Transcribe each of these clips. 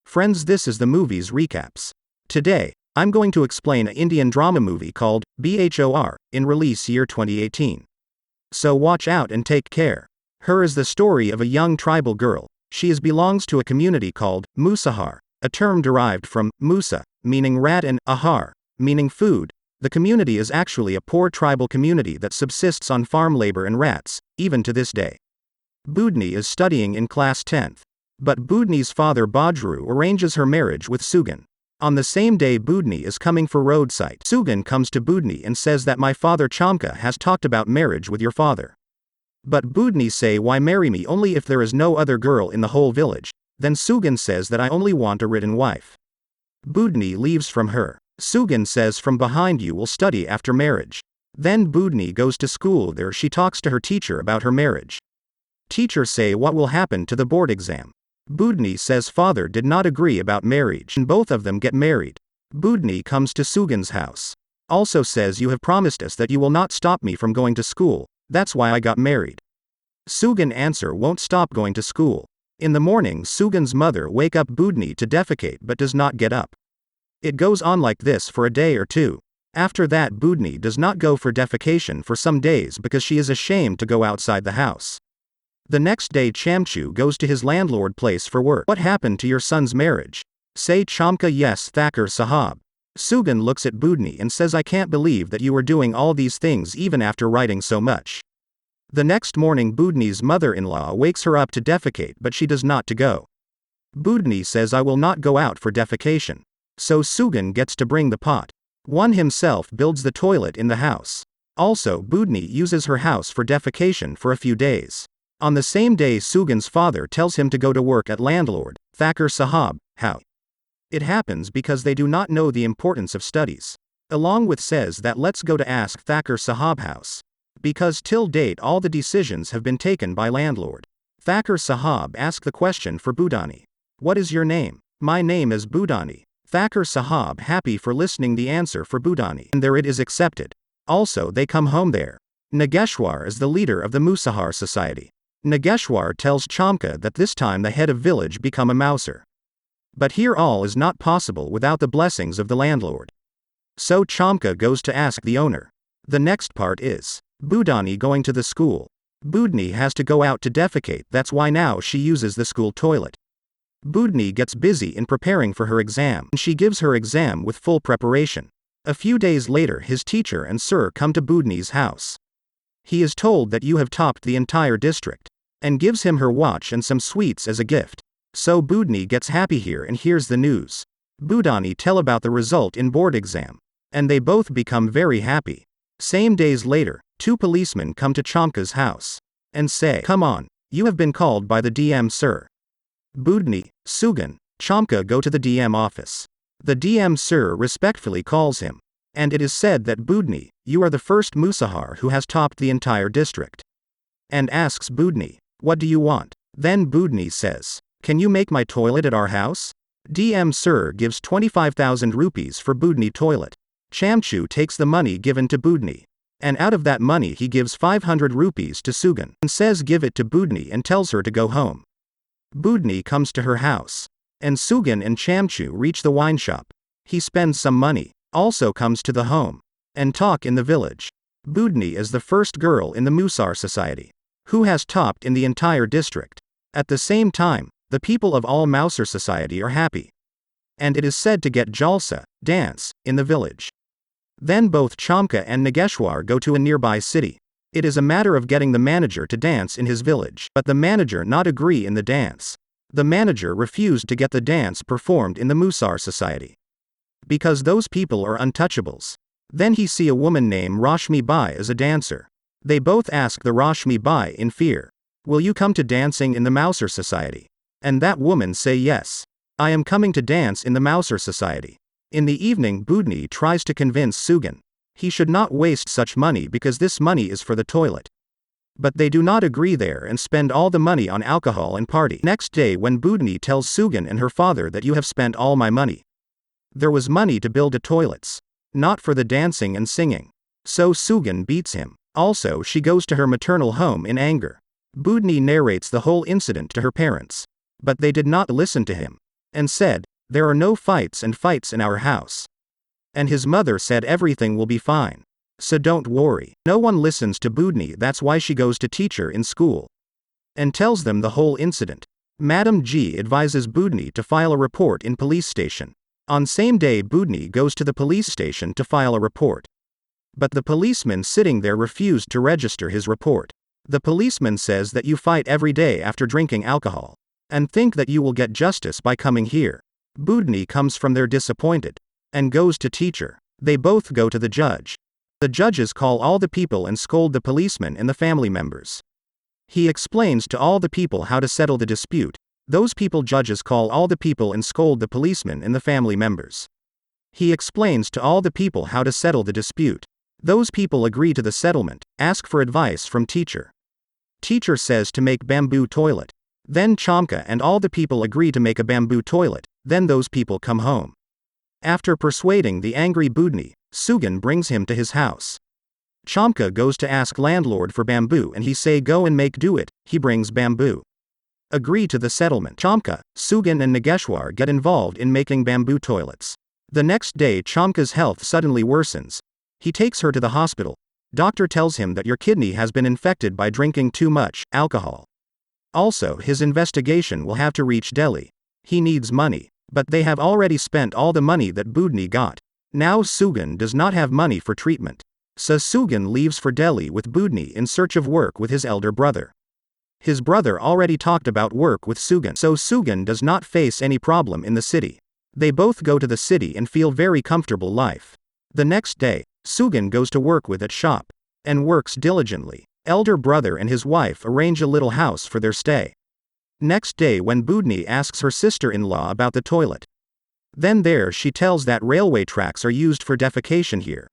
Friends, this is the movie's recaps. Today, I'm going to explain an Indian drama movie called Bhor, in release year 2018. So watch out and take care. Her is the story of a young tribal girl. She belongs to a community called Musahar, a term derived from Musa, meaning rat, and Ahar, meaning food. The community is actually a poor tribal community that subsists on farm labor and rats, even to this day. Budni is studying in class 10th. But Budni's father Bajru arranges her marriage with Sugan. On the same day Budni is coming for roadside, Sugan comes to Budni and says that my father Chamka has talked about marriage with your father. But Budni say, why marry me only if there is no other girl in the whole village? Then Sugan says that I only want a written wife. Budni leaves from her. Sugan says, from behind you will study after marriage. Then Budni goes to school. There she talks to her teacher about her marriage. Teacher say what will happen to the board exam. Budni says father did not agree about marriage and both of them get married. Budni comes to Sugan's house. Also says, you have promised us that you will not stop me from going to school, that's why I got married. Sugan answer, won't stop going to school. In the morning Sugan's mother wake up Budni to defecate but does not get up. It goes on like this for a day or two. After that Budni does not go for defecation for some days because she is ashamed to go outside the house. The next day Chamchu goes to his landlord place for work. What happened to your son's marriage? Say Chamka, yes Thakur Sahab. Sugan looks at Budni and says, I can't believe that you are doing all these things even after writing so much. The next morning Budni's mother-in-law wakes her up to defecate but she does not to go. Budni says, I will not go out for defecation. So Sugan gets to bring the pot. One himself builds the toilet in the house. Also Budni uses her house for defecation for a few days. On the same day Sugan's father tells him to go to work at landlord, Thakur Sahab. How? It happens because they do not know the importance of studies. Along with says that let's go to ask Thakur Sahab house. Because till date all the decisions have been taken by landlord. Thakur Sahab asked the question for Budani. What is your name? My name is Budani. Thakur Sahab happy for listening the answer for Budani. And there it is accepted. Also they come home there. Nageshwar is the leader of the Musahar society. Nageshwar tells Chamka that this time the head of village become a mouser. But here all is not possible without the blessings of the landlord. So Chamka goes to ask the owner. The next part is Budani going to the school. Budni has to go out to defecate, that's why now she uses the school toilet. Budni gets busy in preparing for her exam. She gives her exam with full preparation. A few days later his teacher and sir come to Budni's house. He is told that you have topped the entire district, and gives him her watch and some sweets as a gift. So Budni gets happy here and hears the news. Budani tell about the result in board exam, and they both become very happy. Same days later, two policemen come to Chamka's house, and say, come on, you have been called by the DM sir. Budni, Sugan, Chamka go to the DM office. The DM sir respectfully calls him. And it is said that Budni, you are the first Musahar who has topped the entire district. And asks Budni, what do you want? Then Budni says, can you make my toilet at our house? DM sir gives 25,000 rupees for Budni toilet. Chamchu takes the money given to Budni. And out of that money he gives 500 rupees to Sugan. And says give it to Budni and tells her to go home. Budni comes to her house. And Sugan and Chamchu reach the wine shop. He spends some money. Also comes to the home. And talk in the village. Budni is the first girl in the Musar society who has topped in the entire district. At the same time, the people of all Mouser society are happy. And it is said to get jalsa, dance, in the village. Then both Chamka and Nageshwar go to a nearby city. It is a matter of getting the manager to dance in his village, but the manager not agree in the dance. The manager refused to get the dance performed in the Musar society. Because those people are untouchables. Then he see a woman named Rashmi Bai as a dancer. They both ask the Rashmi Bai in fear, will you come to dancing in the Mouser society? And that woman say yes. I am coming to dance in the Mouser society. In the evening Budni tries to convince Sugan. He should not waste such money because this money is for the toilet. But they do not agree there and spend all the money on alcohol and party. Next day when Budni tells Sugan and her father that you have spent all my money. There was money to build a toilets, not for the dancing and singing. So Sugan beats him. Also she goes to her maternal home in anger. Budni narrates the whole incident to her parents. But they did not listen to him. and said, "There are no fights in our house." And his mother said everything will be fine. So don't worry. No one listens to Budni, that's why she goes to teacher in school. And tells them the whole incident. Madam G advises Budni to file a report in police station. On same day Budni goes to the police station to file a report. But the policeman sitting there refused to register his report. The policeman says that you fight every day after drinking alcohol. And think that you will get justice by coming here. Budni comes from there disappointed. And goes to teacher. They both go to the judge. The judges call all the people and scold the policeman and the family members. He explains to all the people how to settle the dispute. Those people judges call all the people and scold the policeman and the family members. He explains to all the people how to settle the dispute. Those people agree to the settlement, ask for advice from teacher. Teacher says to make bamboo toilet. Then Chamka and all the people agree to make a bamboo toilet, then those people come home. After persuading the angry Budni, Sugan brings him to his house. Chamka goes to ask landlord for bamboo and he say go and make do it, he brings bamboo. Agree to the settlement. Chamka, Sugan and Nageshwar get involved in making bamboo toilets. The next day Chamka's health suddenly worsens. He takes her to the hospital. Doctor tells him that your kidney has been infected by drinking too much alcohol. Also his investigation will have to reach Delhi. He needs money. But they have already spent all the money that Budni got. Now Sugan does not have money for treatment. So Sugan leaves for Delhi with Budni in search of work with his elder brother. His brother already talked about work with Sugan, so Sugan does not face any problem in the city. They both go to the city and feel very comfortable life. The next day, Sugan goes to work with at shop. And works diligently. Elder brother and his wife arrange a little house for their stay. Next day when Budni asks her sister-in-law about the toilet. Then there she tells that railway tracks are used for defecation here.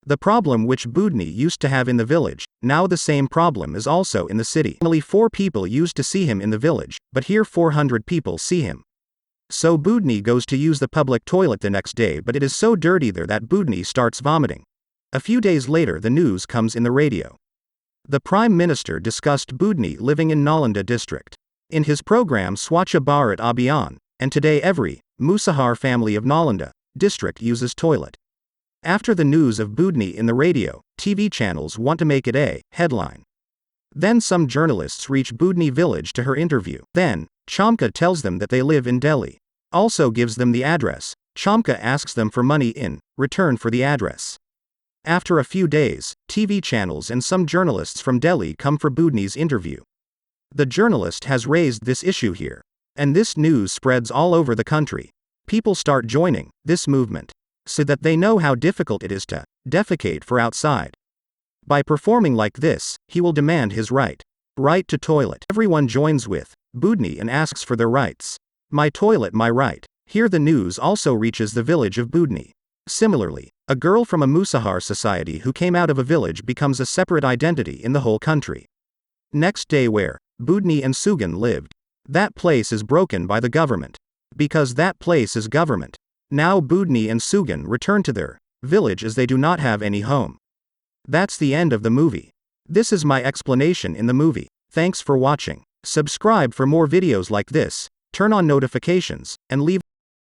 The problem which Budni used to have in the village, now the same problem is also in the city. Only 4 people used to see him in the village, but here 400 people see him. So Budni goes to use the public toilet the next day, but it is so dirty there that Budni starts vomiting. A few days later the news comes in the radio. The Prime Minister discussed Budni living in Nalanda district. In his program Swachh Bharat Abhiyan, and today every Musahar family of Nalanda district uses toilet. After the news of Budni in the radio, TV channels want to make it a headline. Then some journalists reach Budni village to her interview. Then, Chamka tells them that they live in Delhi. Also gives them the address. Chamka asks them for money in return for the address. After a few days, TV channels and some journalists from Delhi come for Budni's interview. The journalist has raised this issue here. And this news spreads all over the country. People start joining this movement. So that they know how difficult it is to defecate for outside. By performing like this, he will demand his right to toilet. Everyone joins with Budni and asks for their rights. My toilet, my right. Here the news also reaches the village of Budni. Similarly, a girl from a Musahar society who came out of a village becomes a separate identity in the whole country. Next day where Budni and Sugan lived, that place is broken by the government. Because that place is government. Now Budni and Sugan return to their village as they do not have any home. That's the end of the movie. This is my explanation in the movie. Thanks for watching. Subscribe for more videos like this, turn on notifications, and leave